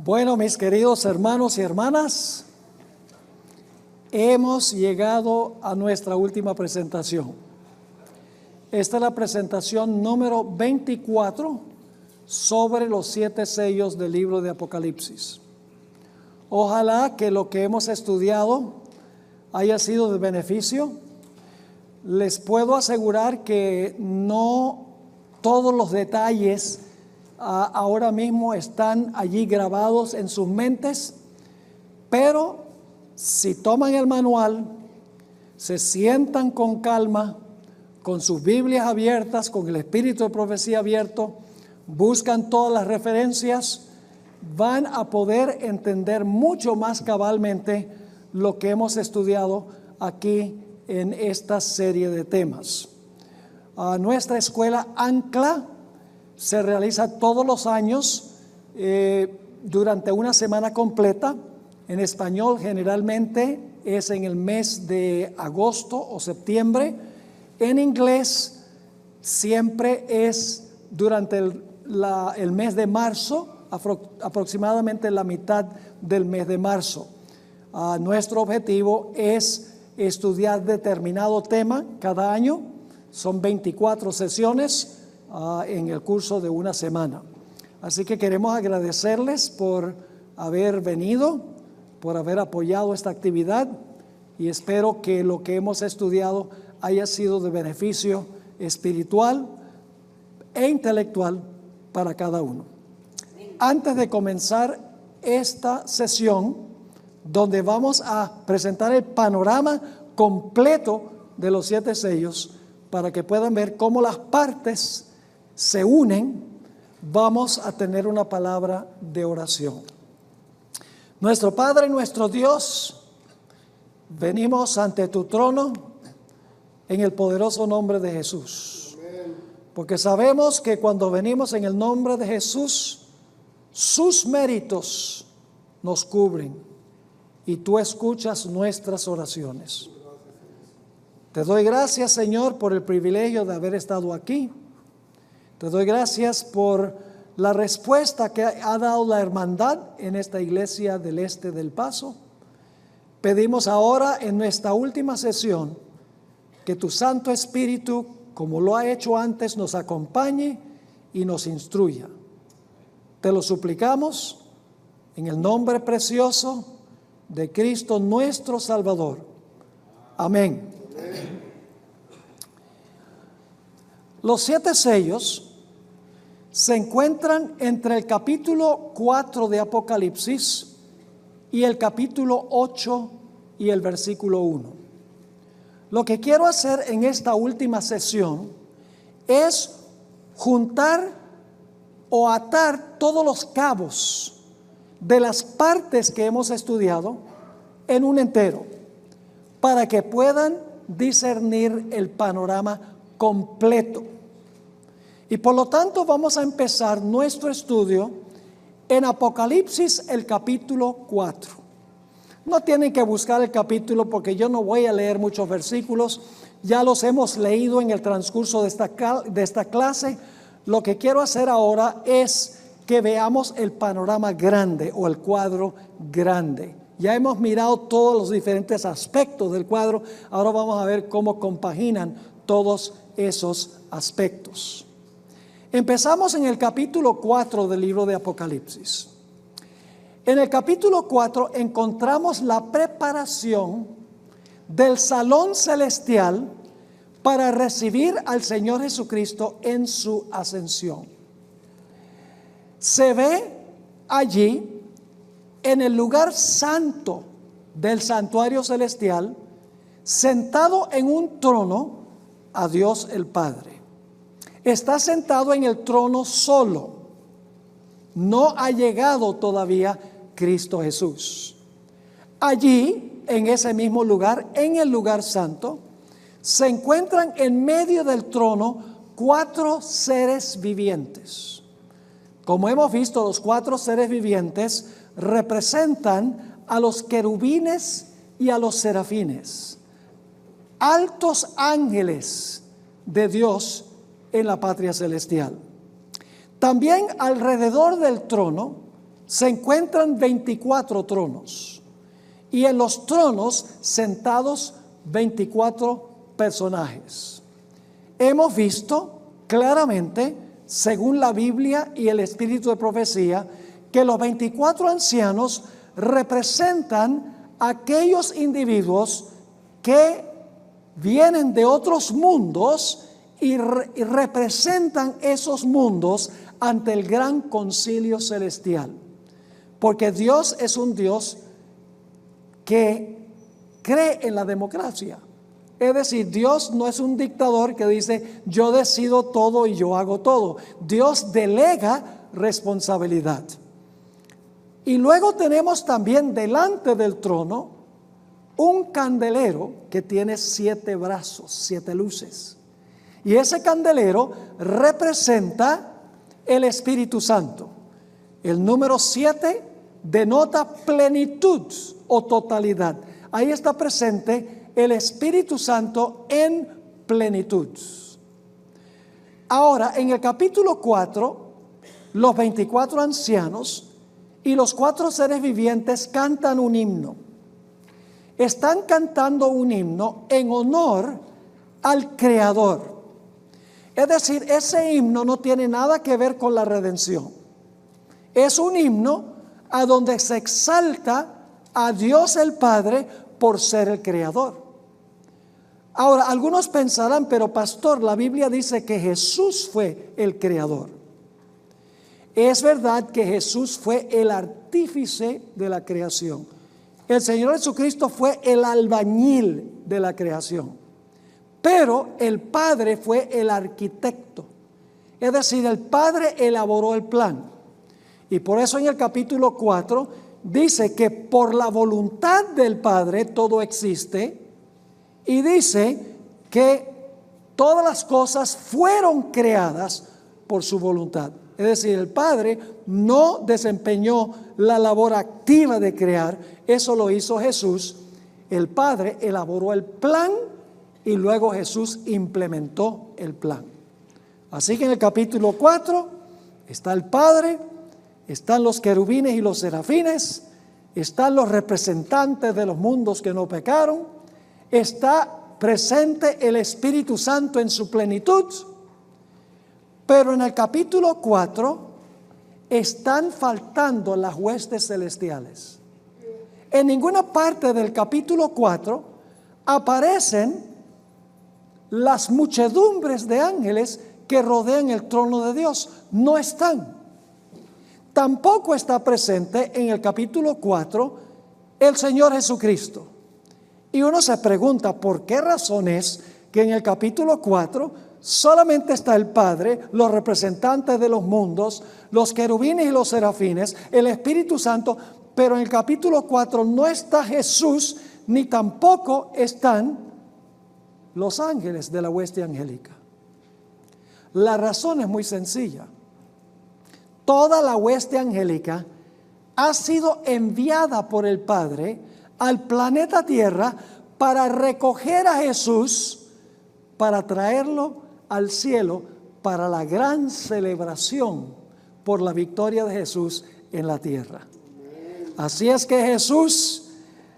Bueno, mis queridos hermanos y hermanas, hemos llegado a nuestra última presentación. Esta es la presentación número 24 sobre los 7 sellos del libro de Apocalipsis. Ojalá que lo que hemos estudiado haya sido de beneficio. Les puedo asegurar que no todos los detalles ahora mismo están allí grabados en sus mentes, pero si toman el manual, se sientan con calma, con sus Biblias abiertas, con el espíritu de profecía abierto, buscan todas las referencias, van a poder entender mucho más cabalmente lo que hemos estudiado aquí en esta serie de temas. Nuestra escuela Ancla se realiza todos los años durante una semana completa. En español generalmente es en el mes de agosto o septiembre. En inglés siempre es durante el mes de marzo, aproximadamente la mitad del mes de marzo. Nuestro objetivo es estudiar determinado tema cada año. Son 24 sesiones en el curso de una semana. Así que queremos agradecerles por haber venido, por haber apoyado esta actividad, y espero que lo que hemos estudiado haya sido de beneficio espiritual e intelectual para cada uno. Antes de comenzar esta sesión, donde vamos a presentar el panorama completo de los 7 sellos, para que puedan ver cómo las partes se unen, vamos a tener una palabra de oración. Nuestro Padre y nuestro Dios, venimos ante tu trono en el poderoso nombre de Jesús. Porque sabemos que cuando venimos en el nombre de Jesús, sus méritos nos cubren y tú escuchas nuestras oraciones. Te doy gracias, Señor, por el privilegio de haber estado aquí. Te doy gracias por la respuesta que ha dado la hermandad en esta iglesia del Este del Paso. Pedimos ahora en nuestra última sesión que tu Santo Espíritu, como lo ha hecho antes, nos acompañe y nos instruya. Te lo suplicamos en el nombre precioso de Cristo nuestro Salvador. Amén. Los 7 sellos se encuentran entre el capítulo 4 de Apocalipsis y el capítulo 8 y el versículo 1. Lo que quiero hacer en esta última sesión es juntar o atar todos los cabos de las partes que hemos estudiado en un entero, para que puedan discernir el panorama completo. Y por lo tanto vamos a empezar nuestro estudio en Apocalipsis, el capítulo 4. No tienen que buscar el capítulo porque yo no voy a leer muchos versículos, ya los hemos leído en el transcurso de esta clase. Lo que quiero hacer ahora es que veamos el panorama grande o el cuadro grande. Ya hemos mirado todos los diferentes aspectos del cuadro, ahora vamos a ver cómo compaginan todos esos aspectos. Empezamos en el capítulo 4 del libro de Apocalipsis. En el capítulo 4 encontramos la preparación del salón celestial para recibir al Señor Jesucristo en su ascensión. Se ve allí en el lugar santo del santuario celestial, sentado en un trono, a Dios el Padre. Está sentado en el trono solo. No ha llegado todavía Cristo Jesús. Allí, en ese mismo lugar, en el lugar santo, se encuentran en medio del trono 4 seres vivientes. Como hemos visto, los 4 seres vivientes representan a los querubines y a los serafines, altos ángeles de Dios en la patria celestial. También alrededor del trono se encuentran 24 tronos y en los tronos sentados 24 personajes. Hemos visto claramente, según la Biblia y el espíritu de profecía, que los 24 ancianos representan a aquellos individuos que vienen de otros mundos y representan esos mundos ante el gran concilio celestial. Porque Dios es un Dios que cree en la democracia. Es decir, Dios no es un dictador que dice yo decido todo y yo hago todo. Dios delega responsabilidad. Y luego tenemos también delante del trono un candelero que tiene 7 brazos, 7 luces. Y ese candelero representa el Espíritu Santo. El número 7 denota plenitud o totalidad. Ahí está presente el Espíritu Santo en plenitud. Ahora, en el capítulo 4, los 24 ancianos y los 4 seres vivientes cantan un himno. Están cantando un himno en honor al Creador. Es decir, ese himno no tiene nada que ver con la redención. Es un himno a donde se exalta a Dios el Padre por ser el Creador. Ahora, algunos pensarán, pero pastor, la Biblia dice que Jesús fue el Creador. Es verdad que Jesús fue el artífice de la creación. El Señor Jesucristo fue el albañil de la creación. Pero el Padre fue el arquitecto. Es decir, el Padre elaboró el plan. Y por eso en el capítulo 4 dice que por la voluntad del Padre todo existe. Y dice que todas las cosas fueron creadas por su voluntad. Es decir, el Padre no desempeñó la labor activa de crear. Eso lo hizo Jesús. El Padre elaboró el plan y luego Jesús implementó el plan. Así que en el capítulo 4 está el Padre, están los querubines y los serafines, están los representantes de los mundos que no pecaron, está presente el Espíritu Santo en su plenitud, pero en el capítulo 4 están faltando las huestes celestiales. En ninguna parte del capítulo 4 aparecen las muchedumbres de ángeles que rodean el trono de Dios. No están. Tampoco está presente en el capítulo 4 el Señor Jesucristo. Y uno se pregunta, ¿por qué razón es que en el capítulo 4 solamente está el Padre, los representantes de los mundos, los querubines y los serafines, el Espíritu Santo, pero en el capítulo 4 no está Jesús, ni tampoco están los ángeles de la hueste angélica? La razón es muy sencilla. Toda la hueste angélica ha sido enviada por el Padre al planeta Tierra para recoger a Jesús, para traerlo al cielo para la gran celebración por la victoria de Jesús en la tierra. Así es que Jesús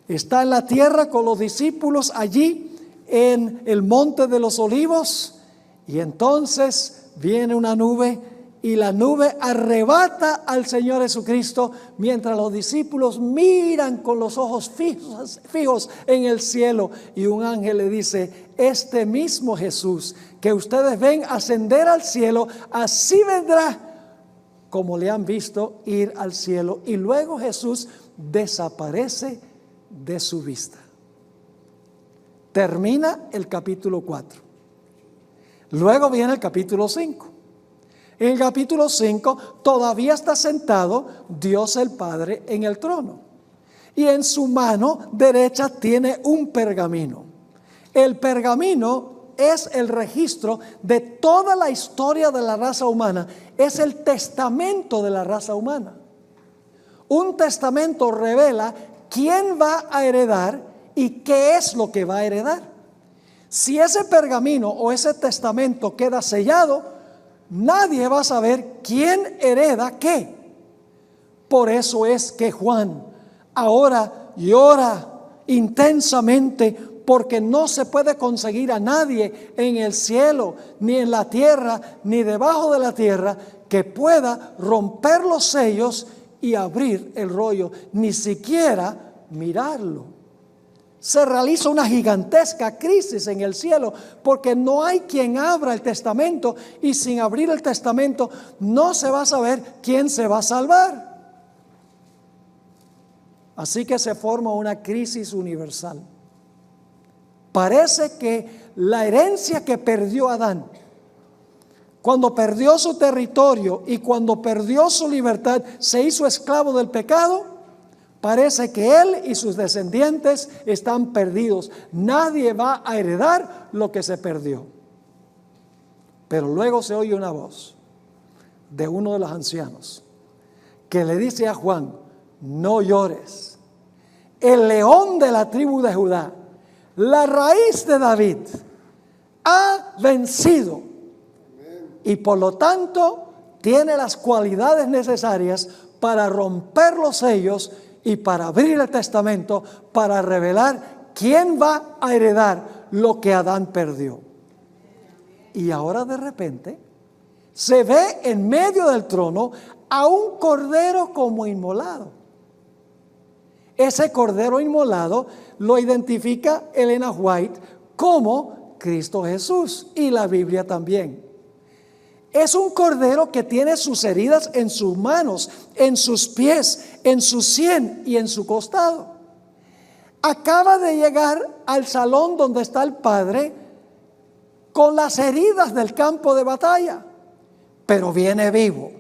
está en la tierra con los discípulos allí en el monte de los olivos, y entonces viene una nube y la nube arrebata al Señor Jesucristo mientras los discípulos miran con los ojos fijos en el cielo, y un ángel le dice: este mismo Jesús que ustedes ven ascender al cielo, así vendrá como le han visto ir al cielo. Y luego Jesús desaparece de su vista. Termina el capítulo 4. Luego viene el capítulo 5. En el capítulo 5 todavía está sentado Dios el Padre en el trono, y en su mano derecha tiene un pergamino. El pergamino es el registro de toda la historia de la raza humana, es el testamento de la raza humana. Un testamento revela quién va a heredar y qué es lo que va a heredar. Si ese pergamino o ese testamento queda sellado, nadie va a saber quién hereda qué. Por eso es que Juan ahora llora intensamente, porque no se puede conseguir a nadie en el cielo, ni en la tierra, ni debajo de la tierra, que pueda romper los sellos y abrir el rollo, ni siquiera mirarlo. Se realiza una gigantesca crisis en el cielo, porque no hay quien abra el testamento, y sin abrir el testamento no se va a saber quién se va a salvar. Así que se forma una crisis universal. Parece que la herencia que perdió Adán, cuando perdió su territorio y cuando perdió su libertad, se hizo esclavo del pecado. Parece que él y sus descendientes están perdidos. Nadie va a heredar lo que se perdió. Pero luego se oye una voz de uno de los ancianos que le dice a Juan: no llores. El león de la tribu de Judá, la raíz de David, ha vencido, y por lo tanto tiene las cualidades necesarias para romper los sellos y para abrir el testamento, para revelar quién va a heredar lo que Adán perdió. Y ahora de repente se ve en medio del trono a un cordero como inmolado. Ese cordero inmolado lo identifica Elena White como Cristo Jesús, y la Biblia también. Es un cordero que tiene sus heridas en sus manos, en sus pies, en su sien y en su costado. Acaba de llegar al salón donde está el Padre con las heridas del campo de batalla, pero viene vivo.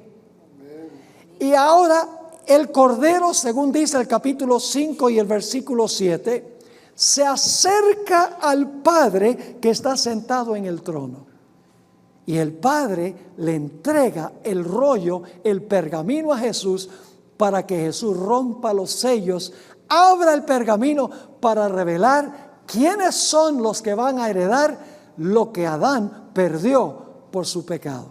Y ahora el cordero, según dice el capítulo 5 y el versículo 7, se acerca al Padre que está sentado en el trono. Y el Padre le entrega el rollo, el pergamino a Jesús, para que Jesús rompa los sellos, abra el pergamino para revelar quiénes son los que van a heredar lo que Adán perdió por su pecado.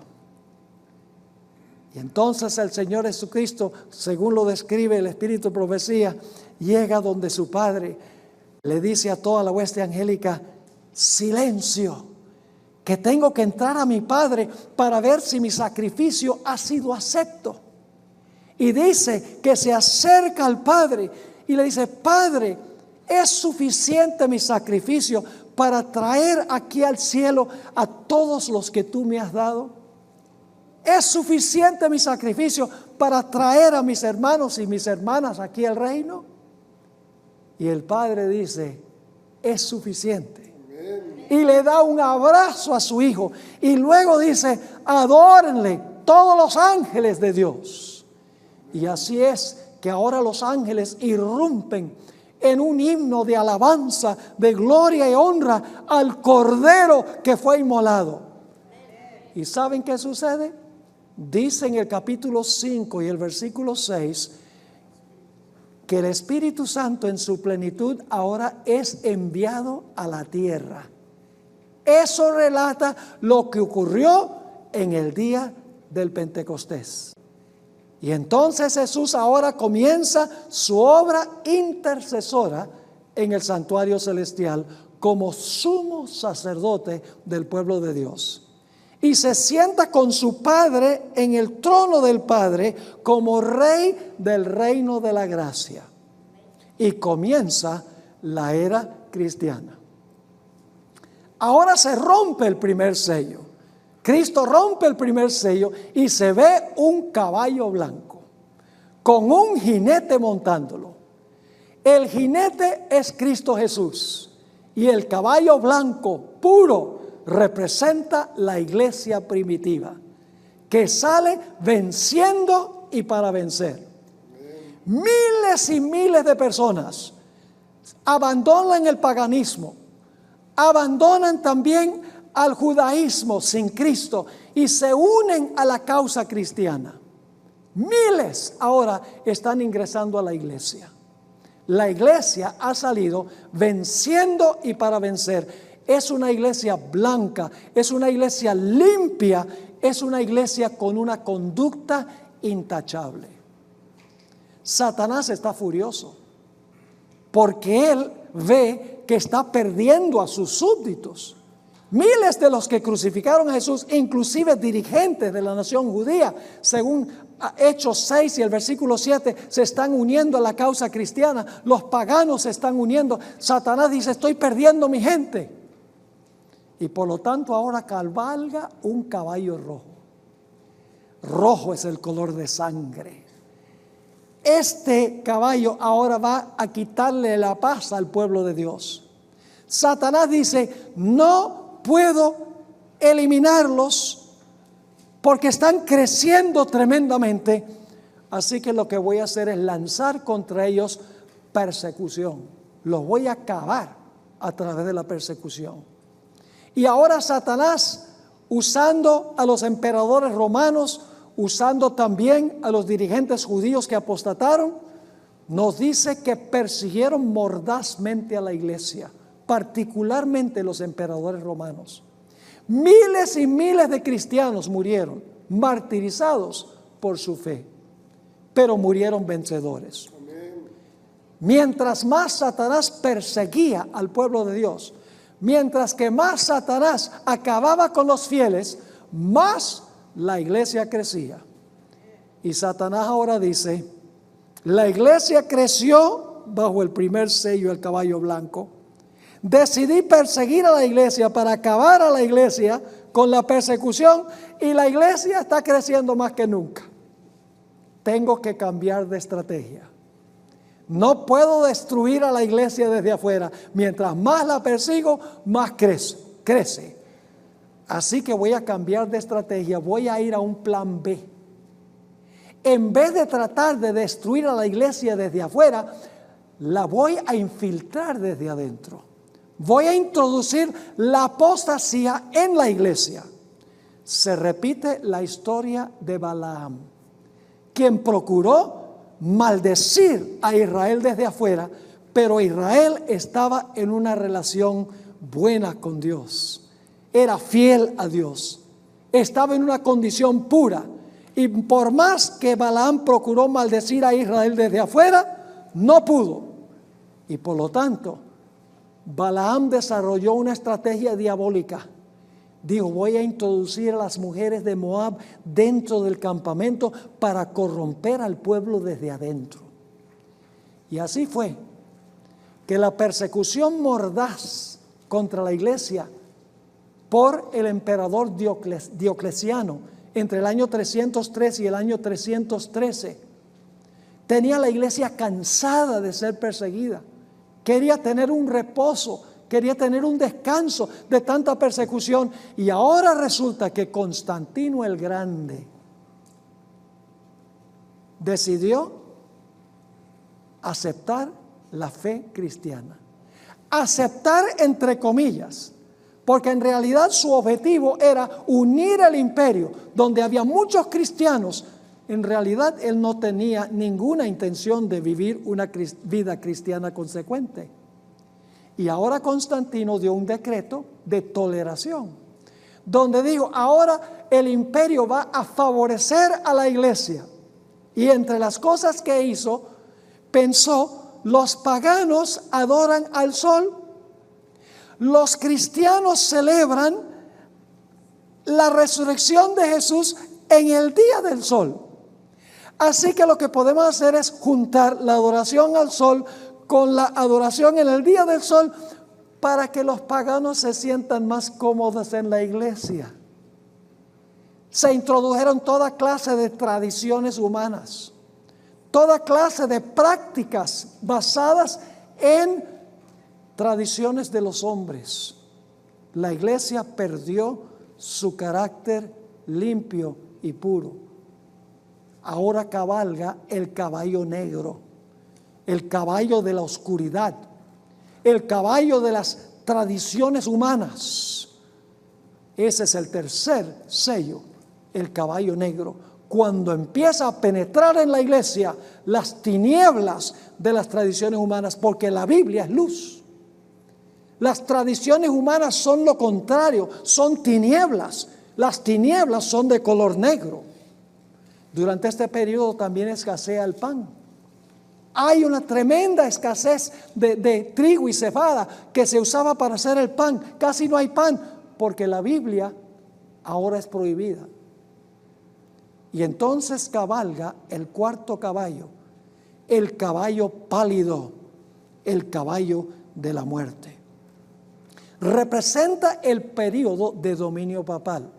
Y entonces el Señor Jesucristo, según lo describe el Espíritu de Profecía, llega donde su Padre le dice a toda la hueste angélica: silencio, que tengo que entrar a mi Padre para ver si mi sacrificio ha sido acepto. Y dice que se acerca al Padre y le dice: Padre, ¿es suficiente mi sacrificio para traer aquí al cielo a todos los que tú me has dado? ¿Es suficiente mi sacrificio para traer a mis hermanos y mis hermanas aquí al reino? Y el Padre dice: es suficiente. Y le da un abrazo a su hijo. Y luego dice: adórenle todos los ángeles de Dios. Y así es que ahora los ángeles irrumpen en un himno de alabanza, de gloria y honra al Cordero que fue inmolado. ¿Y saben qué sucede? Dice en el capítulo 5 y el versículo 6 que el Espíritu Santo en su plenitud ahora es enviado a la tierra. Eso relata lo que ocurrió en el día del Pentecostés. Y entonces Jesús ahora comienza su obra intercesora en el santuario celestial como sumo sacerdote del pueblo de Dios. Y se sienta con su Padre en el trono del Padre como Rey del reino de la gracia. Y comienza la era cristiana. Ahora se rompe el primer sello. Cristo rompe el primer sello y se ve un caballo blanco con un jinete montándolo. El jinete es Cristo Jesús y el caballo blanco puro representa la iglesia primitiva que sale venciendo y para vencer. Miles y miles de personas abandonan el paganismo, abandonan también al judaísmo sin Cristo y se unen a la causa cristiana. Miles ahora están ingresando a la iglesia. La iglesia ha salido venciendo y para vencer. Es una iglesia blanca, es una iglesia limpia, es una iglesia con una conducta intachable. Satanás está furioso porque él ve que está perdiendo a sus súbditos. Miles de los que crucificaron a Jesús, inclusive dirigentes de la nación judía, según Hechos 6 y el versículo 7, se están uniendo a la causa cristiana. Los paganos se están uniendo. Satanás dice: estoy perdiendo mi gente. Y por lo tanto ahora cabalga un caballo rojo. Rojo es el color de sangre. Este caballo ahora va a quitarle la paz al pueblo de Dios. Satanás dice: no puedo eliminarlos porque están creciendo tremendamente. Así que lo que voy a hacer es lanzar contra ellos persecución. Los voy a acabar a través de la persecución. Y ahora Satanás, usando a los emperadores romanos, usando también a los dirigentes judíos que apostataron, nos dice que persiguieron mordazmente a la iglesia, particularmente los emperadores romanos. Miles y miles de cristianos murieron, martirizados por su fe, pero murieron vencedores. Mientras más Satanás perseguía al pueblo de Dios, mientras que más Satanás acababa con los fieles, más la iglesia crecía. Y Satanás ahora dice: la iglesia creció bajo el primer sello, el caballo blanco. Decidí perseguir a la iglesia para acabar a la iglesia con la persecución, y la iglesia está creciendo más que nunca. Tengo que cambiar de estrategia. No puedo destruir a la iglesia desde afuera. Mientras más la persigo, más crece. Así que voy a cambiar de estrategia. Voy a ir a un plan B. En vez de tratar de destruir a la iglesia desde afuera, la voy a infiltrar desde adentro. Voy a introducir la apostasía en la iglesia. Se repite la historia de Balaam, quien procuró maldecir a Israel desde afuera, pero Israel estaba en una relación buena con Dios. Era fiel a Dios. Estaba en una condición pura. Y por más que Balaam procuró maldecir a Israel desde afuera, no pudo. Y por lo tanto, Balaam desarrolló una estrategia diabólica. Dijo: voy a introducir a las mujeres de Moab dentro del campamento para corromper al pueblo desde adentro. Y así fue que la persecución mordaz contra la iglesia por el emperador Diocleciano entre el año 303 y el año 313 tenía la iglesia cansada de ser perseguida. Quería tener un reposo, quería tener un descanso de tanta persecución. Y ahora resulta que Constantino el Grande decidió aceptar la fe cristiana. Aceptar entre comillas, porque en realidad su objetivo era unir el imperio, donde había muchos cristianos. En realidad él no tenía ninguna intención de vivir una vida cristiana consecuente. Y ahora Constantino dio un decreto de toleración, donde dijo: ahora el imperio va a favorecer a la iglesia. Y entre las cosas que hizo, pensó: los paganos adoran al sol, los cristianos celebran la resurrección de Jesús en el día del sol. Así que lo que podemos hacer es juntar la adoración al sol con la adoración en el día del sol, para que los paganos se sientan más cómodos en la iglesia. Se introdujeron toda clase de tradiciones humanas, toda clase de prácticas basadas en tradiciones de los hombres. La iglesia perdió su carácter limpio y puro. Ahora cabalga el caballo negro, el caballo de la oscuridad, el caballo de las tradiciones humanas. Ese es el tercer sello, el caballo negro. Cuando empieza a penetrar en la iglesia las tinieblas de las tradiciones humanas, porque la Biblia es luz. Las tradiciones humanas son lo contrario, son tinieblas. Las tinieblas son de color negro. Durante este periodo también escasea el pan. Hay una tremenda escasez de trigo y cebada que se usaba para hacer el pan. Casi no hay pan porque la Biblia ahora es prohibida. Y entonces cabalga el cuarto caballo, el caballo pálido, el caballo de la muerte. Representa el periodo de dominio papal,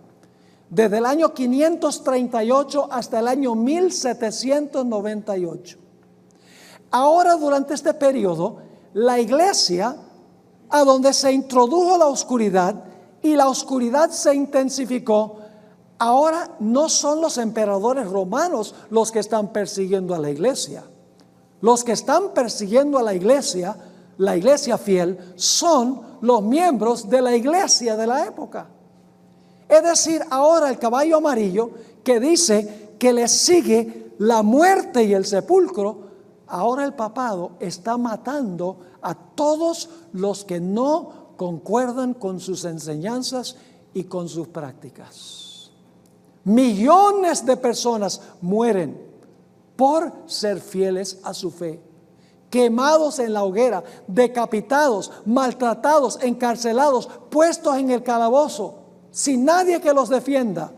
desde el año 538 hasta el año 1798. Ahora, durante este periodo, la iglesia, a donde se introdujo la oscuridad y la oscuridad se intensificó, ahora no son los emperadores romanos los que están persiguiendo a la iglesia. Los que están persiguiendo a la iglesia fiel, son los miembros de la iglesia de la época. Es decir, ahora el caballo amarillo, que dice que le sigue la muerte y el sepulcro, ahora el papado está matando a todos los que no concuerdan con sus enseñanzas y con sus prácticas. Millones de personas mueren por ser fieles a su fe, quemados en la hoguera, decapitados, maltratados, encarcelados, puestos en el calabozo, sin nadie que los defienda.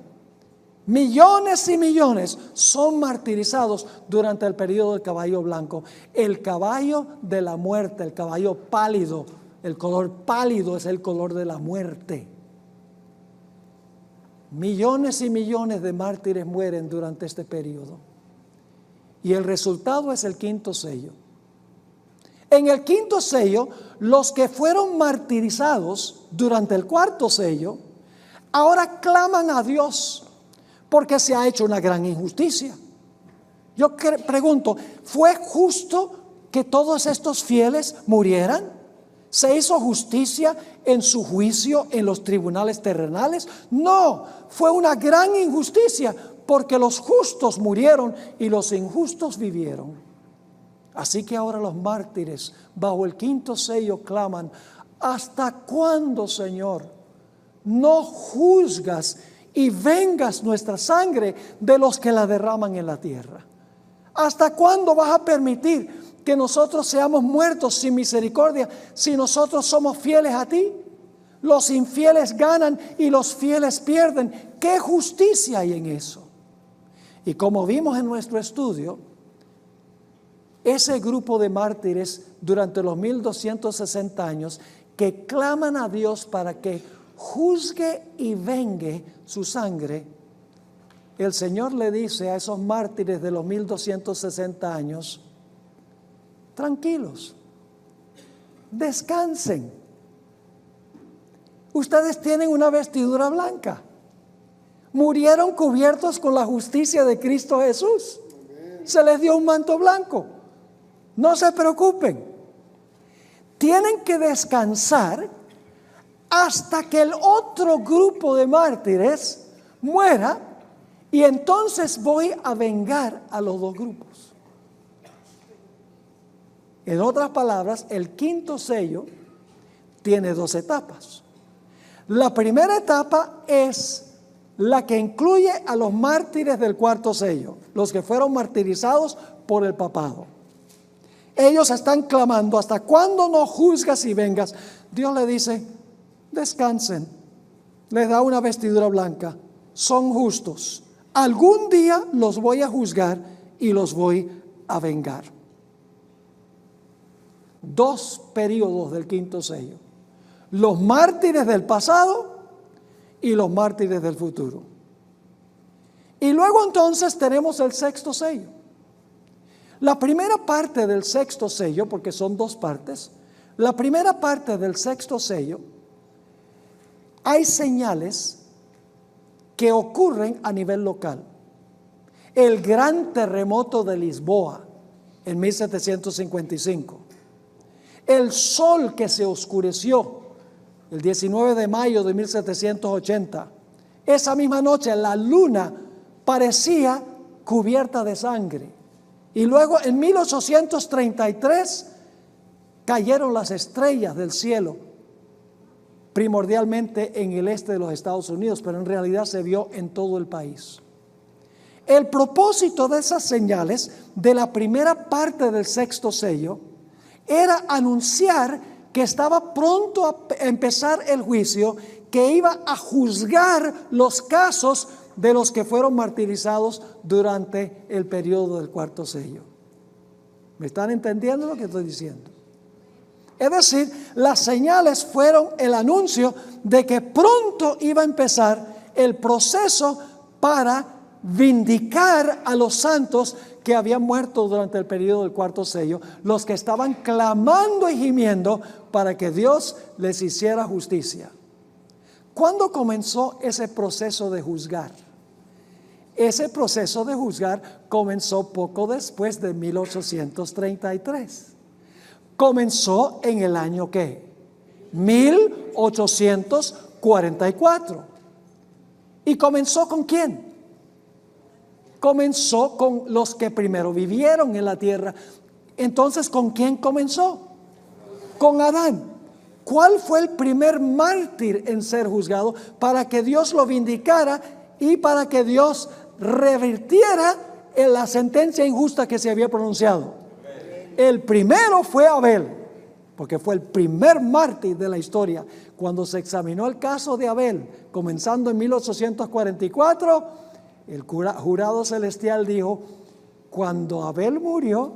Millones y millones son martirizados durante el periodo del caballo blanco. El caballo de la muerte, el caballo pálido, el color pálido es el color de la muerte. Millones y millones de mártires mueren durante este periodo. Y el resultado es el quinto sello. En el quinto sello, los que fueron martirizados durante el cuarto sello, ahora claman a Dios porque se ha hecho una gran injusticia. Yo pregunto, ¿fue justo que todos estos fieles murieran? ¿Se hizo justicia en su juicio en los tribunales terrenales? No, fue una gran injusticia porque los justos murieron y los injustos vivieron. Así que ahora los mártires bajo el quinto sello claman: ¿hasta cuándo, Señor, no juzgas y vengas nuestra sangre de los que la derraman en la tierra? ¿Hasta cuándo vas a permitir que nosotros seamos muertos sin misericordia si nosotros somos fieles a ti? Los infieles ganan y los fieles pierden. ¿Qué justicia hay en eso? Y como vimos en nuestro estudio, ese grupo de mártires durante los 1260 años que claman a Dios para que juzgue y vengue su sangre, el Señor le dice a esos mártires de los 1260 años: tranquilos, descansen. Ustedes tienen una vestidura blanca. Murieron cubiertos con la justicia de Cristo Jesús. Se les dio un manto blanco. No se preocupen. Tienen que descansar hasta que el otro grupo de mártires muera, y entonces voy a vengar a los dos grupos. En otras palabras, el quinto sello tiene dos etapas. La primera etapa es la que incluye a los mártires del cuarto sello, los que fueron martirizados por el papado. Ellos están clamando: ¿hasta cuándo no juzgas y vengas? Dios le dice: descansen. Les da una vestidura blanca. Son justos. Algún día los voy a juzgar y los voy a vengar. Dos periodos del quinto sello: los mártires del pasado y los mártires del futuro. Y luego entonces tenemos el sexto sello. La primera parte del sexto sello, porque son dos partes, la primera parte del sexto sello, hay señales que ocurren a nivel local. El gran terremoto de Lisboa en 1755. El sol que se oscureció el 19 de mayo de 1780. Esa misma noche la luna parecía cubierta de sangre. Y luego en 1833 cayeron las estrellas del cielo, primordialmente en el este de los Estados Unidos, pero en realidad se vio en todo el país. El propósito de esas señales de la primera parte del sexto sello era anunciar que estaba pronto a empezar el juicio, que iba a juzgar los casos de los que fueron martirizados durante el periodo del cuarto sello. ¿Me están entendiendo lo que estoy diciendo? Es decir, las señales fueron el anuncio de que pronto iba a empezar el proceso para vindicar a los santos que habían muerto durante el periodo del cuarto sello, los que estaban clamando y gimiendo para que Dios les hiciera justicia. ¿Cuándo comenzó ese proceso de juzgar? Ese proceso de juzgar comenzó poco después de 1833. Comenzó en el año ¿qué? 1844. ¿Y comenzó con quién? Comenzó con los que primero vivieron en la tierra. Entonces, ¿con quién comenzó? Con Adán. ¿Cuál fue el primer mártir en ser juzgado para que Dios lo vindicara y para que Dios revirtiera en la sentencia injusta que se había pronunciado? El primero fue Abel, porque fue el primer mártir de la historia. Cuando se examinó el caso de Abel, comenzando en 1844, el jurado celestial dijo: cuando Abel murió,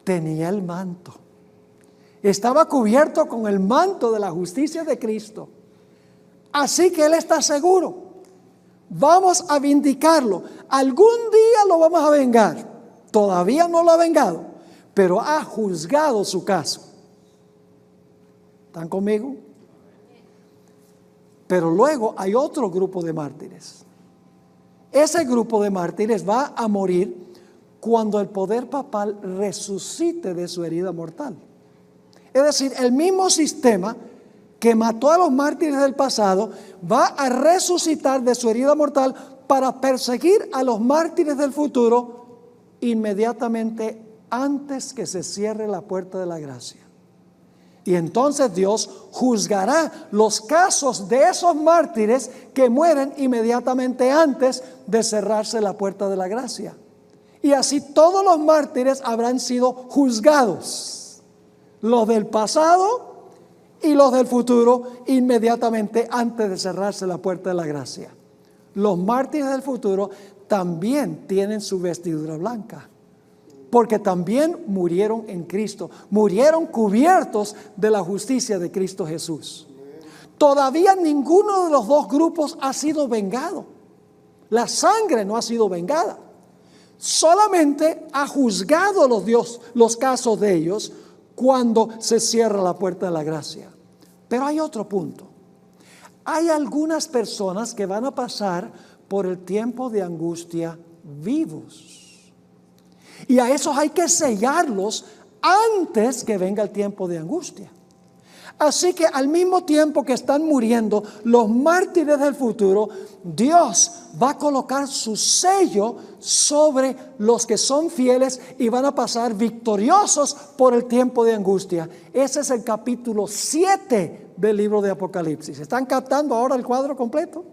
tenía el manto. Estaba cubierto con el manto de la justicia de Cristo. Así que él está seguro. Vamos a vindicarlo. Algún día lo vamos a vengar. Todavía no lo ha vengado, pero ha juzgado su caso. ¿Están conmigo? Pero luego hay otro grupo de mártires. Ese grupo de mártires va a morir cuando el poder papal resucite de su herida mortal. Es decir, el mismo sistema que mató a los mártires del pasado va a resucitar de su herida mortal para perseguir a los mártires del futuro inmediatamente antes que se cierre la puerta de la gracia. Y entonces Dios juzgará los casos de esos mártires que mueren inmediatamente antes de cerrarse la puerta de la gracia. Y así todos los mártires habrán sido juzgados, los del pasado y los del futuro, inmediatamente antes de cerrarse la puerta de la gracia. Los mártires del futuro también tienen su vestidura blanca, porque también murieron en Cristo, murieron cubiertos de la justicia de Cristo Jesús. Todavía ninguno de los dos grupos ha sido vengado. La sangre no ha sido vengada. Solamente ha juzgado los casos de ellos cuando se cierra la puerta de la gracia. Pero hay otro punto. Hay algunas personas que van a pasar por el tiempo de angustia vivos. Y a esos hay que sellarlos antes que venga el tiempo de angustia. Así que al mismo tiempo que están muriendo los mártires del futuro, Dios va a colocar su sello sobre los que son fieles y van a pasar victoriosos por el tiempo de angustia. Ese es el capítulo 7 del libro de Apocalipsis. ¿Están captando ahora el cuadro completo?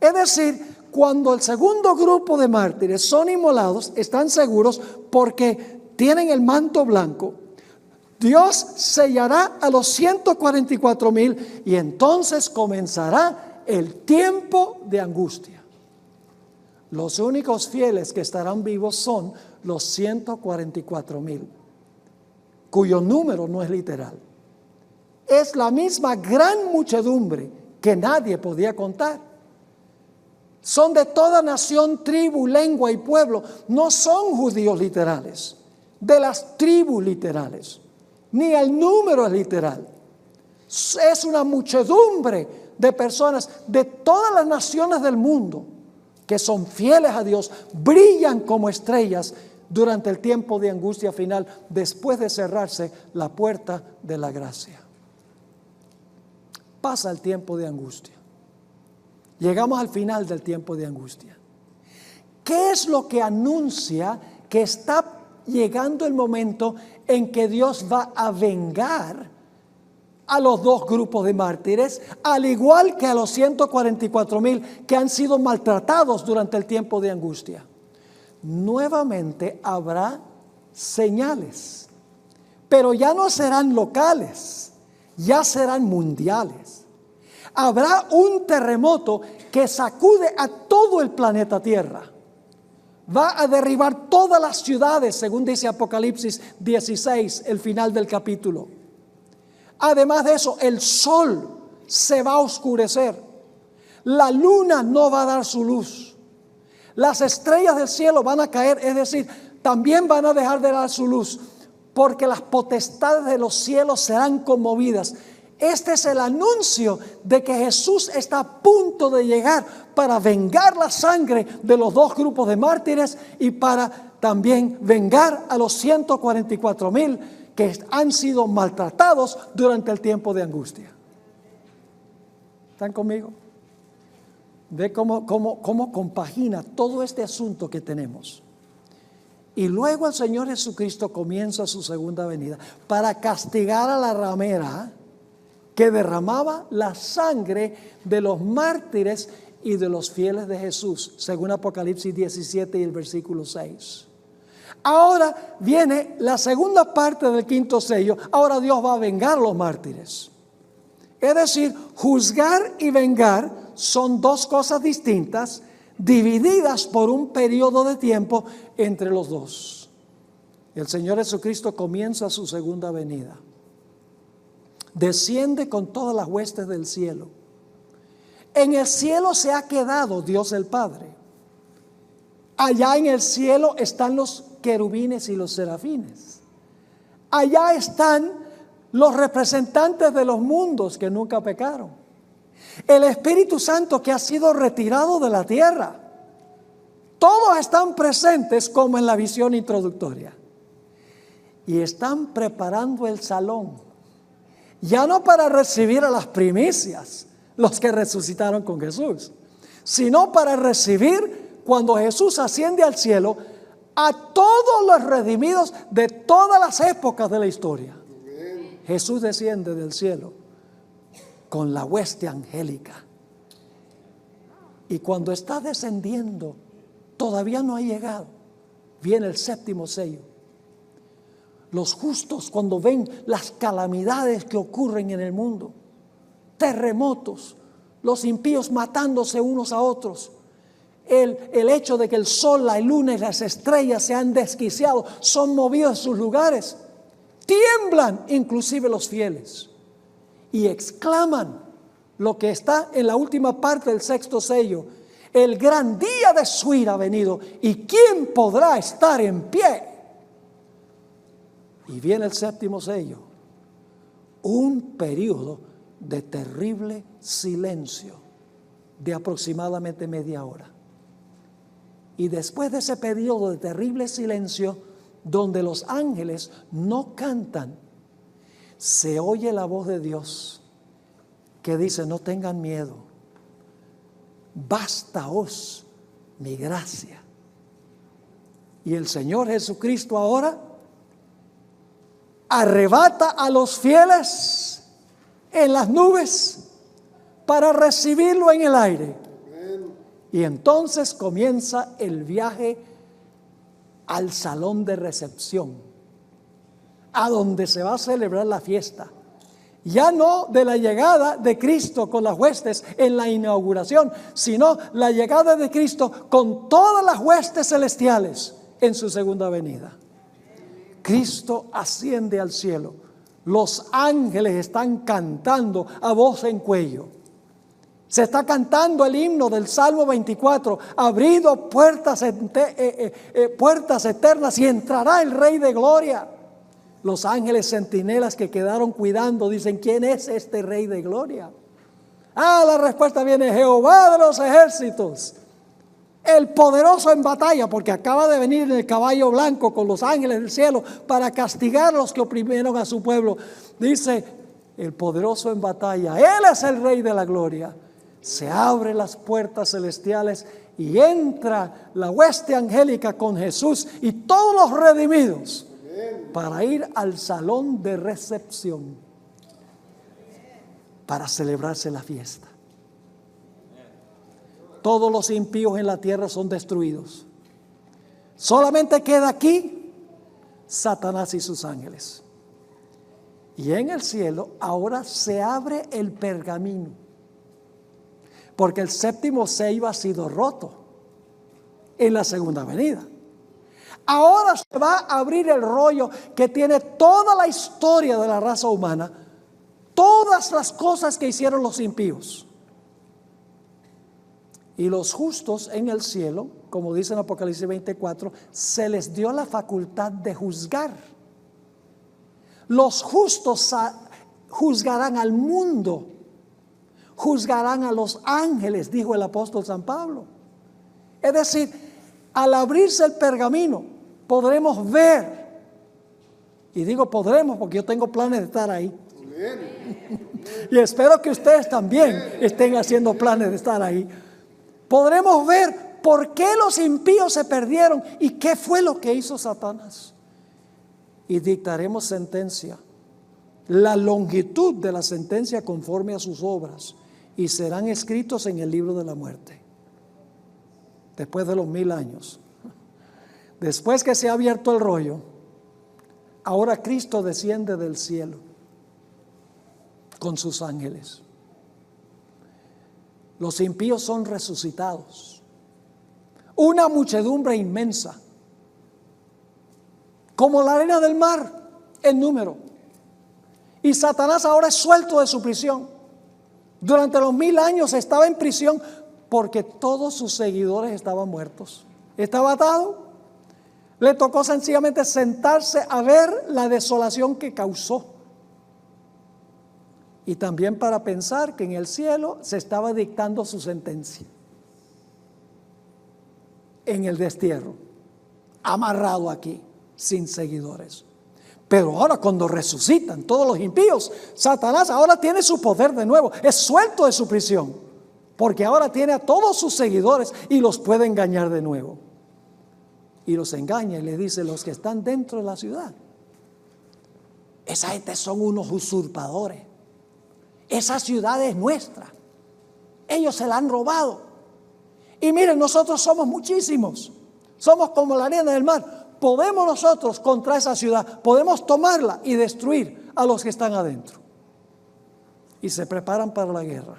Es decir, cuando el segundo grupo de mártires son inmolados, están seguros porque tienen el manto blanco. Dios sellará a los 144,000 y entonces comenzará el tiempo de angustia. Los únicos fieles que estarán vivos son los 144,000, cuyo número no es literal. Es la misma gran muchedumbre que nadie podía contar. Son de toda nación, tribu, lengua y pueblo. No son judíos literales, de las tribus literales. Ni el número es literal. Es una muchedumbre de personas de todas las naciones del mundo que son fieles a Dios, brillan como estrellas durante el tiempo de angustia final, después de cerrarse la puerta de la gracia. Pasa el tiempo de angustia. Llegamos al final del tiempo de angustia. ¿Qué es lo que anuncia que está llegando el momento en que Dios va a vengar a los dos grupos de mártires, al igual que a los 144,000 que han sido maltratados durante el tiempo de angustia? nuevamente habrá señales, pero ya no serán locales, ya serán mundiales. Habrá un terremoto que sacude a todo el planeta Tierra. Va a derribar todas las ciudades, según dice Apocalipsis 16, el final del capítulo. Además de eso, el sol se va a oscurecer. La luna no va a dar su luz. Las estrellas del cielo van a caer, es decir, también van a dejar de dar su luz, porque las potestades de los cielos serán conmovidas. Este es el anuncio de que Jesús está a punto de llegar para vengar la sangre de los dos grupos de mártires y para también vengar a los 144,000 que han sido maltratados durante el tiempo de angustia. ¿Están conmigo? Ve cómo compagina todo este asunto que tenemos. Y luego el Señor Jesucristo comienza su segunda venida para castigar a la ramera que derramaba la sangre de los mártires y de los fieles de Jesús, según Apocalipsis 17 y el versículo 6. Ahora viene la segunda parte del quinto sello. Ahora Dios va a vengar a los mártires. Es decir, juzgar y vengar son dos cosas distintas, divididas por un periodo de tiempo entre los dos. El Señor Jesucristo comienza su segunda venida. Desciende con todas las huestes del cielo. En el cielo se ha quedado Dios el Padre. Allá en el cielo están los querubines y los serafines. Allá están los representantes de los mundos que nunca pecaron. El Espíritu Santo que ha sido retirado de la tierra. Todos están presentes como en la visión introductoria. Y están preparando el salón. Ya no para recibir a las primicias, los que resucitaron con Jesús, sino para recibir, cuando Jesús asciende al cielo, a todos los redimidos de todas las épocas de la historia. Jesús desciende del cielo con la hueste angélica. Y cuando está descendiendo, todavía no ha llegado, viene el séptimo sello. Los justos, cuando ven las calamidades que ocurren en el mundo, terremotos, los impíos matándose unos a otros, el hecho de que el sol, la luna y las estrellas se han desquiciado, son movidos de sus lugares, tiemblan inclusive los fieles y exclaman lo que está en la última parte del sexto sello: el gran día de su ira ha venido, ¿y quién podrá estar en pie? Y viene el séptimo sello, un periodo de terrible silencio de aproximadamente media hora. Y después de ese periodo de terrible silencio, donde los ángeles no cantan, se oye la voz de Dios que dice: no tengan miedo, bastaos mi gracia. Y el Señor Jesucristo ahora arrebata a los fieles en las nubes para recibirlo en el aire. Y entonces comienza el viaje al salón de recepción, a donde se va a celebrar la fiesta. Ya no de la llegada de Cristo con las huestes en la inauguración, sino la llegada de Cristo con todas las huestes celestiales en su segunda venida. Cristo asciende al cielo. Los ángeles están cantando a voz en cuello. Se está cantando el himno del Salmo 24. Abrido puertas eternas y entrará el Rey de Gloria. Los ángeles centinelas que quedaron cuidando dicen: ¿quién es este Rey de Gloria? La respuesta viene: Jehová de los ejércitos, el poderoso en batalla, porque acaba de venir en el caballo blanco con los ángeles del cielo para castigar a los que oprimieron a su pueblo. Dice: el poderoso en batalla, Él es el Rey de la Gloria. Se abren las puertas celestiales y entra la hueste angélica con Jesús y todos los redimidos para ir al salón de recepción para celebrarse la fiesta. Todos los impíos en la tierra son destruidos. Solamente queda aquí Satanás y sus ángeles. Y en el cielo ahora se abre el pergamino, porque el séptimo sello ha sido roto en la segunda venida. Ahora se va a abrir el rollo que tiene toda la historia de la raza humana, todas las cosas que hicieron los impíos. Y los justos en el cielo, como dice en Apocalipsis 24, se les dio la facultad de juzgar. Los justos juzgarán al mundo, juzgarán a los ángeles, dijo el apóstol San Pablo. Es decir, al abrirse el pergamino, podremos ver, y digo podremos porque yo tengo planes de estar ahí. Y espero que ustedes también estén haciendo planes de estar ahí. Podremos ver por qué los impíos se perdieron y qué fue lo que hizo Satanás. Y dictaremos sentencia, la longitud de la sentencia conforme a sus obras, y serán escritos en el libro de la muerte. Después de los 1000 años, después que se ha abierto el rollo, ahora Cristo desciende del cielo con sus ángeles. Los impíos son resucitados, una muchedumbre inmensa, como la arena del mar en número. Y Satanás ahora es suelto de su prisión. Durante los 1000 años estaba en prisión porque todos sus seguidores estaban muertos. Estaba atado. Le tocó sencillamente sentarse a ver la desolación que causó. Y también para pensar que en el cielo se estaba dictando su sentencia. En el destierro, amarrado aquí, sin seguidores. Pero ahora cuando resucitan todos los impíos, Satanás ahora tiene su poder de nuevo, es suelto de su prisión, porque ahora tiene a todos sus seguidores y los puede engañar de nuevo. Y los engaña y le dice: los que están dentro de la ciudad, esa gente son unos usurpadores, esa ciudad es nuestra, ellos se la han robado. Y miren, nosotros somos muchísimos, somos como la arena del mar. Podemos nosotros contra esa ciudad, podemos tomarla y destruir a los que están adentro. Y se preparan para la guerra.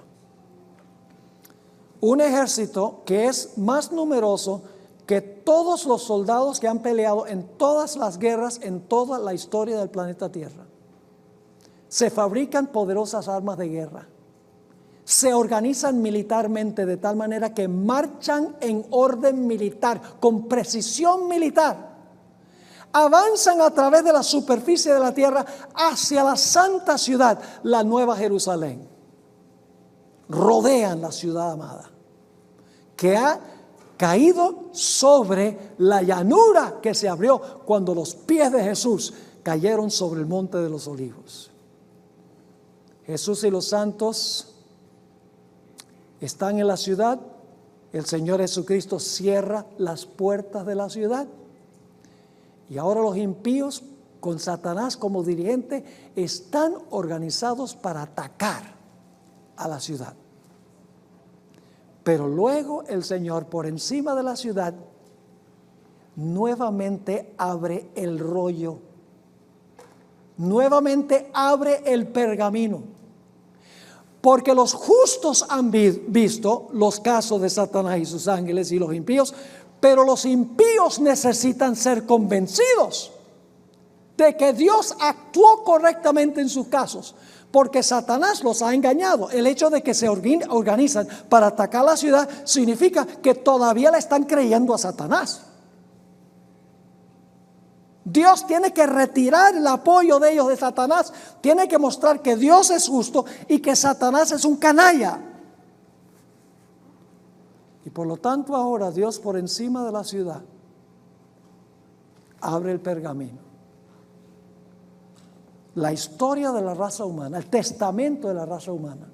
Un ejército que es más numeroso que todos los soldados que han peleado en todas las guerras, en toda la historia del planeta Tierra. Se fabrican poderosas armas de guerra. Se organizan militarmente de tal manera que marchan en orden militar, con precisión militar. Avanzan a través de la superficie de la tierra hacia la santa ciudad, la Nueva Jerusalén. Rodean la ciudad amada, que ha caído sobre la llanura que se abrió cuando los pies de Jesús cayeron sobre el monte de los Olivos. Jesús y los santos están en la ciudad. El Señor Jesucristo cierra las puertas de la ciudad. Y ahora los impíos, con Satanás como dirigente, están organizados para atacar a la ciudad. Pero luego el Señor, por encima de la ciudad, nuevamente abre el rollo. Nuevamente abre el pergamino. Porque los justos han visto los casos de Satanás y sus ángeles y los impíos, pero los impíos necesitan ser convencidos de que Dios actuó correctamente en sus casos, porque Satanás los ha engañado. El hecho de que se organizan para atacar la ciudad significa que todavía le están creyendo a Satanás. Dios tiene que retirar el apoyo de ellos de Satanás, tiene que mostrar que Dios es justo y que Satanás es un canalla. Y por lo tanto ahora Dios, por encima de la ciudad, abre el pergamino. La historia de la raza humana, el testamento de la raza humana.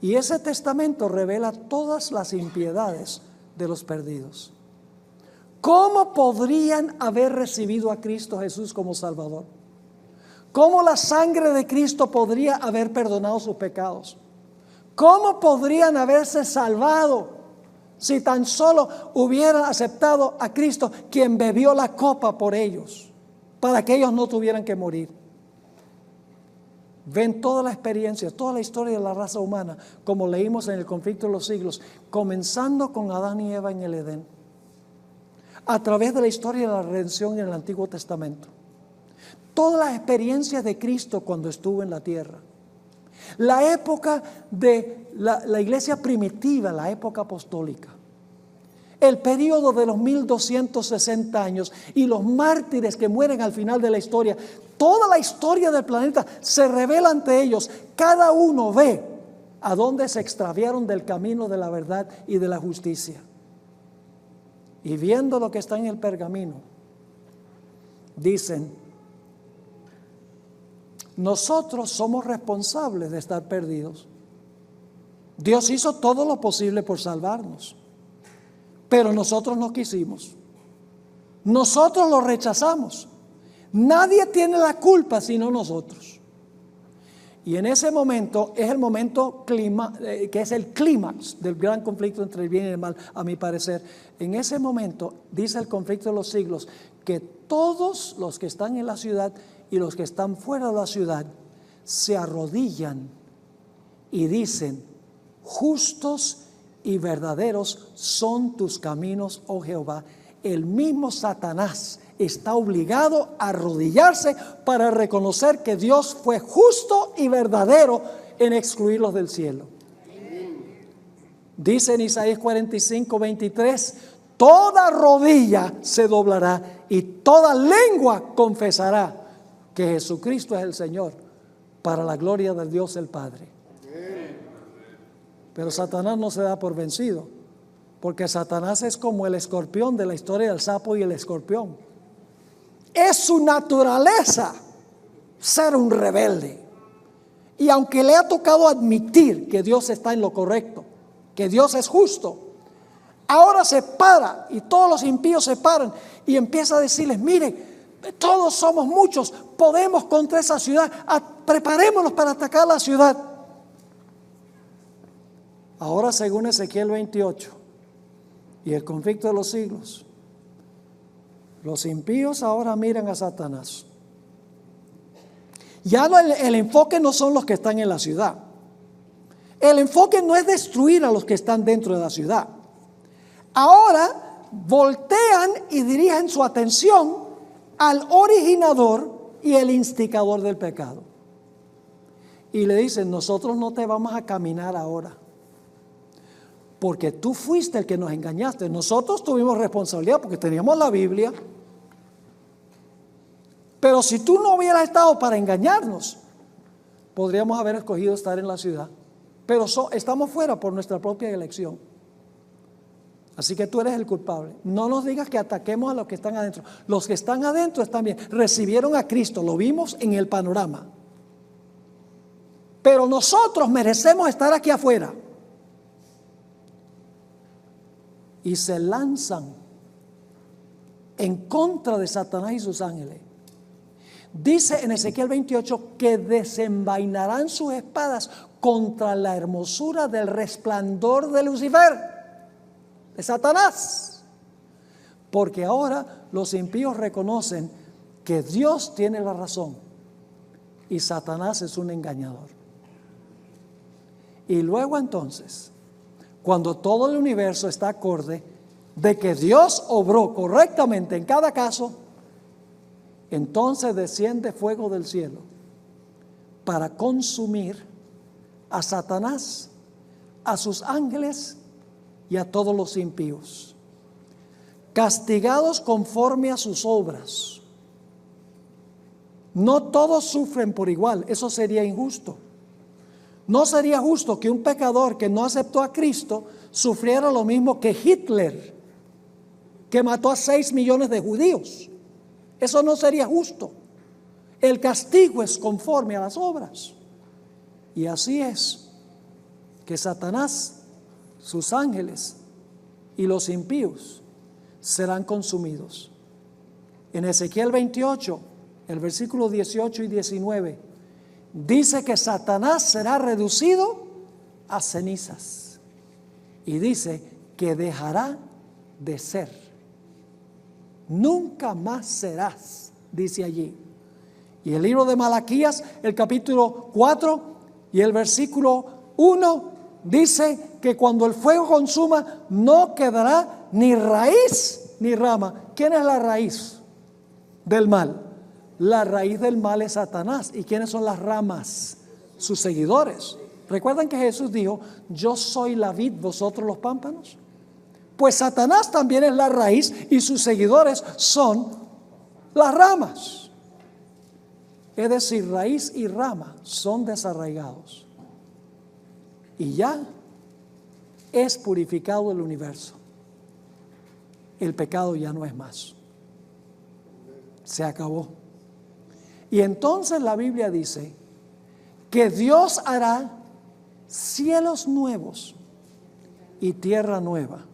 Y ese testamento revela todas las impiedades de los perdidos. ¿Cómo podrían haber recibido a Cristo Jesús como Salvador? ¿Cómo la sangre de Cristo podría haber perdonado sus pecados? ¿Cómo podrían haberse salvado Si tan solo hubieran aceptado a Cristo, quien bebió la copa por ellos, para que ellos no tuvieran que morir. Ven toda la experiencia, toda la historia de la raza humana, como leímos en el conflicto de los siglos, comenzando con Adán y Eva en el Edén, a través de la historia de la redención en el Antiguo Testamento. Todas las experiencias de Cristo cuando estuvo en la tierra. La época de la iglesia primitiva, la época apostólica. El periodo de los 1260 años y los mártires que mueren al final de la historia. Toda la historia del planeta se revela ante ellos. Cada uno ve a dónde se extraviaron del camino de la verdad y de la justicia. Y viendo lo que está en el pergamino, dicen: nosotros somos responsables de estar perdidos. Dios hizo todo lo posible por salvarnos, pero nosotros no quisimos. Nosotros lo rechazamos. Nadie tiene la culpa sino nosotros. Y en ese momento es el momento que es el clímax del gran conflicto entre el bien y el mal, a mi parecer. En ese momento, dice el conflicto de los siglos, que todos los que están en la ciudad y los que están fuera de la ciudad se arrodillan y dicen: justos y verdaderos son tus caminos, oh Jehová. El mismo Satanás está obligado a arrodillarse para reconocer que Dios fue justo y verdadero en excluirlos del cielo. Dice en Isaías 45:23: toda rodilla se doblará y toda lengua confesará que Jesucristo es el Señor, para la gloria del Dios el Padre. Pero Satanás no se da por vencido, porque Satanás es como el escorpión de la historia del sapo y el escorpión. Es su naturaleza ser un rebelde. Y aunque le ha tocado admitir que Dios está en lo correcto, que Dios es justo, ahora se para y todos los impíos se paran y empieza a decirles: mire, todos somos muchos, podemos contra esa ciudad, preparémonos para atacar la ciudad. Ahora, según Ezequiel 28 y el conflicto de los siglos, los impíos ahora miran a Satanás. Ya el enfoque no son los que están en la ciudad. El enfoque no es destruir a los que están dentro de la ciudad. Ahora voltean y dirigen su atención al originador y el instigador del pecado. Y le dicen: nosotros no te vamos a caminar ahora, porque tú fuiste el que nos engañaste. Nosotros tuvimos responsabilidad porque teníamos la Biblia. Pero si tú no hubieras estado para engañarnos, podríamos haber escogido estar en la ciudad. Pero estamos fuera por nuestra propia elección. Así que tú eres el culpable. No nos digas que ataquemos a los que están adentro. Los que están adentro están bien. Recibieron a Cristo, lo vimos en el panorama. Pero nosotros merecemos estar aquí afuera. Y se lanzan en contra de Satanás y sus ángeles. Dice en Ezequiel 28 que desenvainarán sus espadas contra la hermosura del resplandor de Lucifer, de Satanás. Porque ahora los impíos reconocen que Dios tiene la razón y Satanás es un engañador. Y luego entonces, cuando todo el universo está acorde de que Dios obró correctamente en cada caso, entonces desciende fuego del cielo para consumir a Satanás, a sus ángeles y a todos los impíos, castigados conforme a sus obras. No todos sufren por igual, eso sería injusto. No sería justo que un pecador que no aceptó a Cristo sufriera lo mismo que Hitler, que mató a 6 millones de judíos. Eso no sería justo. El castigo es conforme a las obras. Y así es que Satanás, sus ángeles y los impíos serán consumidos. En Ezequiel 28, el versículo 18 y 19, dice que Satanás será reducido a cenizas. Y dice que dejará de ser. Nunca más serás, dice allí. Y el libro de Malaquías, el capítulo 4 y el versículo 1, dice que cuando el fuego consuma no quedará ni raíz ni rama. ¿Quién es la raíz del mal? La raíz del mal es Satanás. ¿Y quiénes son las ramas? Sus seguidores. ¿Recuerdan que Jesús dijo, yo soy la vid, vosotros los pámpanos? Pues Satanás también es la raíz y sus seguidores son las ramas. Es decir, raíz y rama son desarraigados. Y ya es purificado el universo. El pecado ya no es más. Se acabó. Y entonces la Biblia dice que Dios hará cielos nuevos y tierra nueva,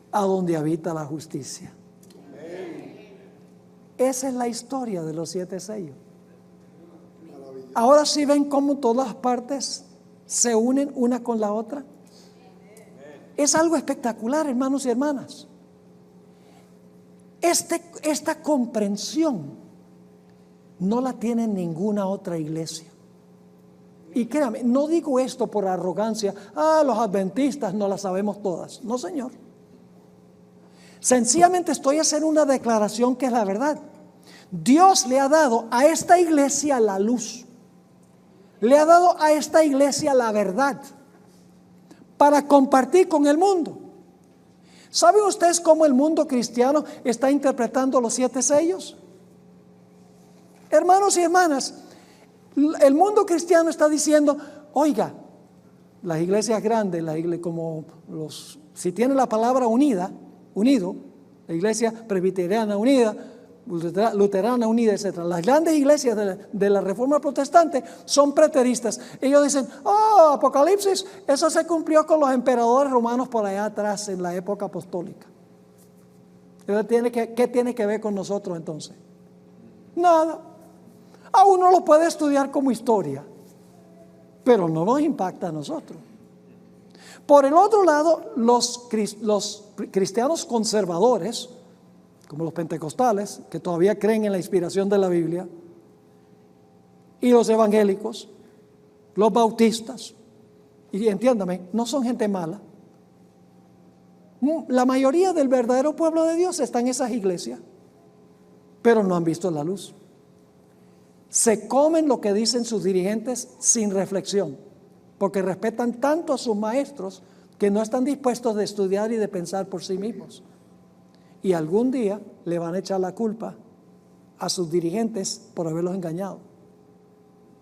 a donde habita la justicia. Esa es la historia de los 7 sellos. Ahora sí ven cómo todas partes se unen una con la otra. Es algo espectacular, hermanos y hermanas. Esta comprensión no la tiene ninguna otra iglesia. Y créame, no digo esto por arrogancia. Los adventistas no la sabemos todas. No, señor. Sencillamente estoy haciendo una declaración que es la verdad. Dios le ha dado a esta iglesia la luz. Le ha dado a esta iglesia la verdad para compartir con el mundo. ¿Saben ustedes cómo el mundo cristiano está interpretando los 7 sellos? Hermanos y hermanas, el mundo cristiano está diciendo, oiga, las iglesias grandes, si tienen la palabra unido, la iglesia presbiteriana unida, luterana unida, etc. Las grandes iglesias de la Reforma Protestante son preteristas. Ellos dicen, Apocalipsis, eso se cumplió con los emperadores romanos por allá atrás en la época apostólica. ¿Qué tiene que ver con nosotros entonces? Nada. A uno lo puede estudiar como historia, pero no nos impacta a nosotros. Por el otro lado, los cristianos conservadores, como los pentecostales, que todavía creen en la inspiración de la Biblia, y los evangélicos, los bautistas, y entiéndame, no son gente mala. La mayoría del verdadero pueblo de Dios está en esas iglesias, pero no han visto la luz. Se comen lo que dicen sus dirigentes sin reflexión, porque respetan tanto a sus maestros que no están dispuestos de estudiar y de pensar por sí mismos. Y algún día le van a echar la culpa a sus dirigentes por haberlos engañado.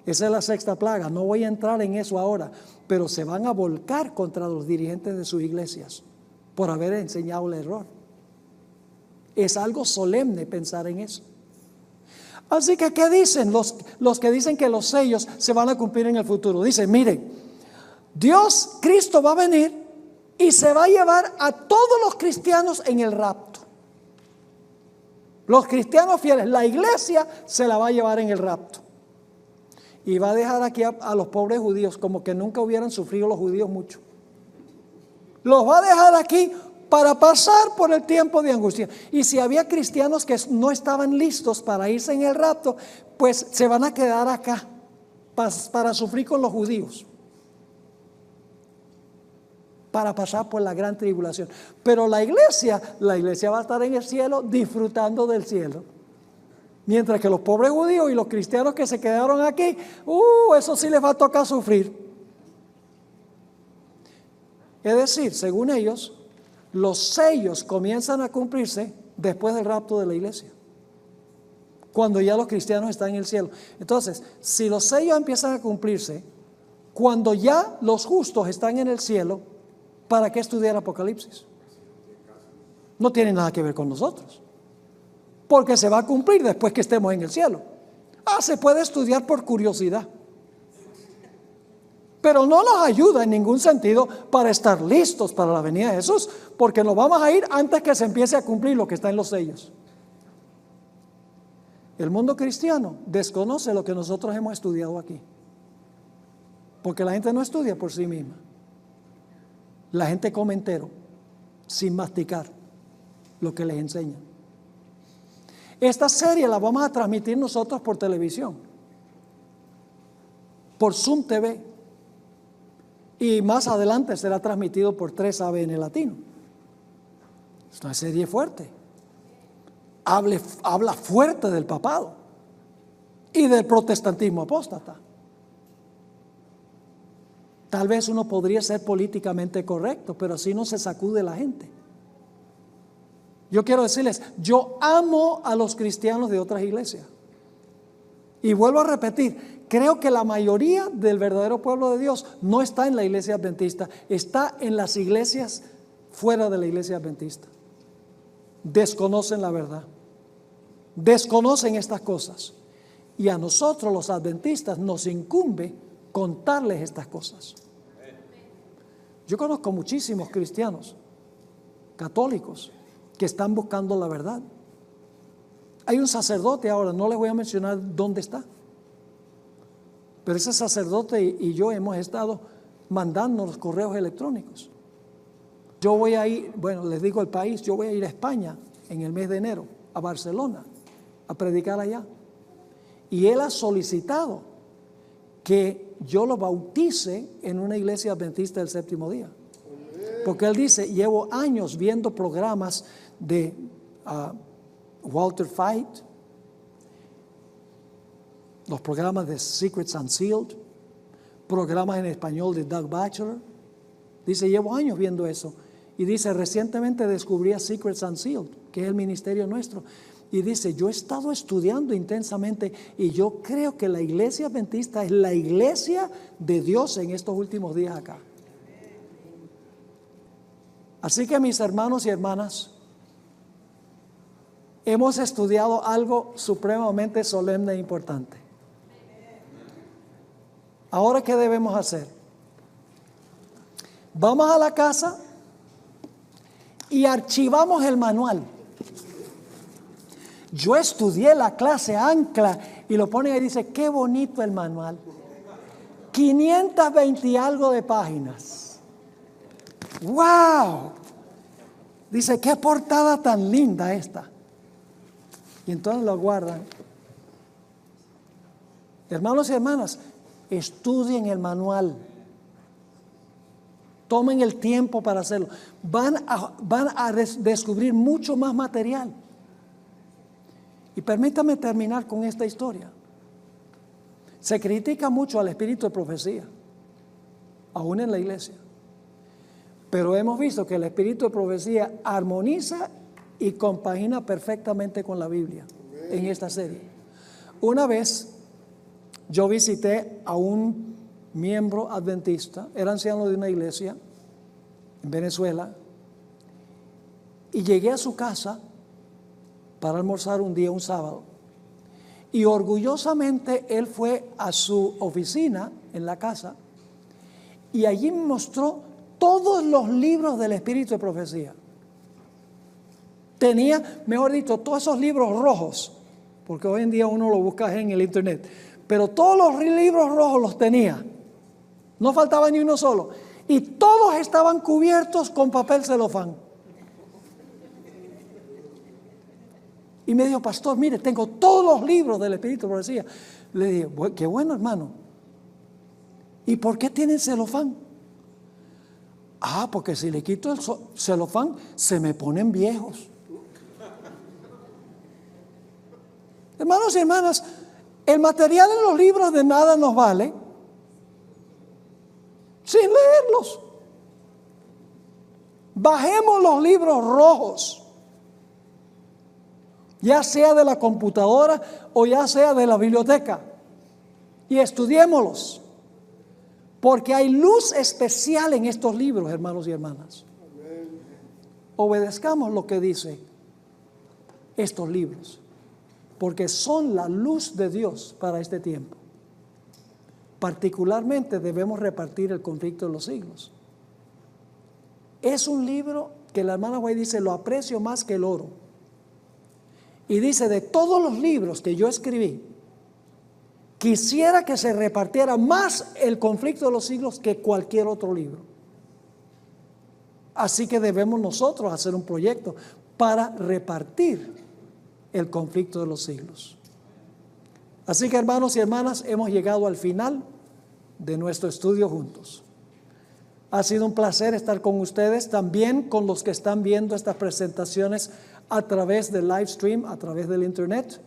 Esa es la 6ª plaga. No voy a entrar en eso ahora, pero se van a volcar contra los dirigentes de sus iglesias por haber enseñado el error. Es algo solemne pensar en eso. Así que, ¿qué dicen los que dicen que los sellos se van a cumplir en el futuro? Dicen, miren, Cristo va a venir y se va a llevar a todos los cristianos en el rapto. Los cristianos fieles, la iglesia se la va a llevar en el rapto. Y va a dejar aquí a los pobres judíos, como que nunca hubieran sufrido los judíos mucho. Los va a dejar aquí para pasar por el tiempo de angustia. Y si había cristianos que no estaban listos para irse en el rapto, pues se van a quedar acá para sufrir con los judíos, para pasar por la gran tribulación. Pero la iglesia va a estar en el cielo disfrutando del cielo. Mientras que los pobres judíos y los cristianos que se quedaron aquí, eso sí les va a tocar sufrir. Es decir, según ellos, los sellos comienzan a cumplirse después del rapto de la iglesia, cuando ya los cristianos están en el cielo. Entonces, si los sellos empiezan a cumplirse cuando ya los justos están en el cielo, ¿para qué estudiar Apocalipsis? No tiene nada que ver con nosotros, porque se va a cumplir después que estemos en el cielo. Se puede estudiar por curiosidad, pero no nos ayuda en ningún sentido para estar listos para la venida de Jesús, porque nos vamos a ir antes que se empiece a cumplir lo que está en los sellos. El mundo cristiano desconoce lo que nosotros hemos estudiado aquí, porque la gente no estudia por sí misma. La gente come entero. sin masticar lo que les enseñan. Esta serie la vamos a transmitir nosotros por televisión, por Zoom TV, y más adelante será transmitido por 3ABN Latino. Es una serie fuerte. Habla fuerte del papado y del protestantismo apóstata. Tal vez uno podría ser políticamente correcto, pero así no se sacude la gente. Yo quiero decirles, yo amo a los cristianos de otras iglesias. Y vuelvo a repetir, creo que la mayoría del verdadero pueblo de Dios no está en la iglesia adventista, está en las iglesias fuera de la iglesia adventista. Desconocen la verdad, desconocen estas cosas. Y a nosotros los adventistas nos incumbe contarles estas cosas. Yo conozco muchísimos cristianos católicos que están buscando la verdad. Hay un sacerdote ahora, no les voy a mencionar dónde está, pero ese sacerdote y yo hemos estado mandando los correos electrónicos. Yo voy a ir, bueno, les digo el país, yo voy a ir a España en el mes de enero, a Barcelona, a predicar allá. Y él ha solicitado que yo lo bautice en una iglesia adventista del séptimo día. Porque él dice, llevo años viendo programas de Walter Fight, los programas de Secrets Unsealed, programas en español de Doug Batchelor. Dice, llevo años viendo eso. Y dice, recientemente descubrí a Secrets Unsealed, que es el ministerio nuestro. Y dice, yo he estado estudiando intensamente y yo creo que la iglesia adventista es la iglesia de Dios en estos últimos días acá. Así que mis hermanos y hermanas, hemos estudiado algo supremamente solemne e importante. Ahora, ¿qué debemos hacer? Vamos a la casa y archivamos el manual. Yo estudié la clase Ancla y lo ponen ahí y dice, qué bonito el manual. 520 y algo de páginas. ¡Wow! Dice, qué portada tan linda esta. Y entonces lo guardan. Hermanos y hermanas, estudien el manual. Tomen el tiempo para hacerlo. Van a descubrir mucho más material. Y permítame terminar con esta historia. Se critica mucho al espíritu de profecía, aún en la iglesia. Pero hemos visto que el espíritu de profecía armoniza y compagina perfectamente con la Biblia en esta serie. Una vez yo visité a un miembro adventista, era anciano de una iglesia en Venezuela, y llegué a su casa para almorzar un día, un sábado, y orgullosamente él fue a su oficina en la casa y allí me mostró todos los libros del espíritu de profecía. Tenía, mejor dicho, todos esos libros rojos, porque hoy en día uno lo busca en el internet, pero todos los libros rojos los tenía, no faltaba ni uno solo, y todos estaban cubiertos con papel celofán. Y me dijo, pastor, mire, tengo todos los libros del espíritu de profecía. Le dije, qué bueno, hermano. ¿Y por qué tienen celofán? Ah, porque si le quito el celofán, se me ponen viejos. Hermanos y hermanas, el material en los libros de nada nos vale sin leerlos. Bajemos los libros rojos, ya sea de la computadora o ya sea de la biblioteca, y estudiémoslos, porque hay luz especial en estos libros, hermanos y hermanas. Obedezcamos lo que dice estos libros, porque son la luz de Dios para este tiempo. Particularmente debemos repartir el conflicto de los siglos. Es un libro que la hermana White dice, lo aprecio más que el oro. Y dice, de todos los libros que yo escribí, quisiera que se repartiera más el conflicto de los siglos que cualquier otro libro. Así que debemos nosotros hacer un proyecto para repartir el conflicto de los siglos. Así que, hermanos y hermanas, hemos llegado al final de nuestro estudio juntos. Ha sido un placer estar con ustedes, también con los que están viendo estas presentaciones a través del live stream, a través del internet.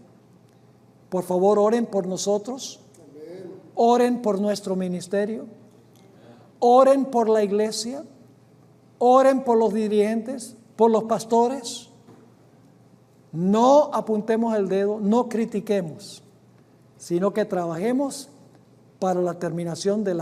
Por favor, oren por nosotros, oren por nuestro ministerio, oren por la iglesia, oren por los dirigentes, por los pastores. No apuntemos el dedo, no critiquemos, sino que trabajemos para la terminación de la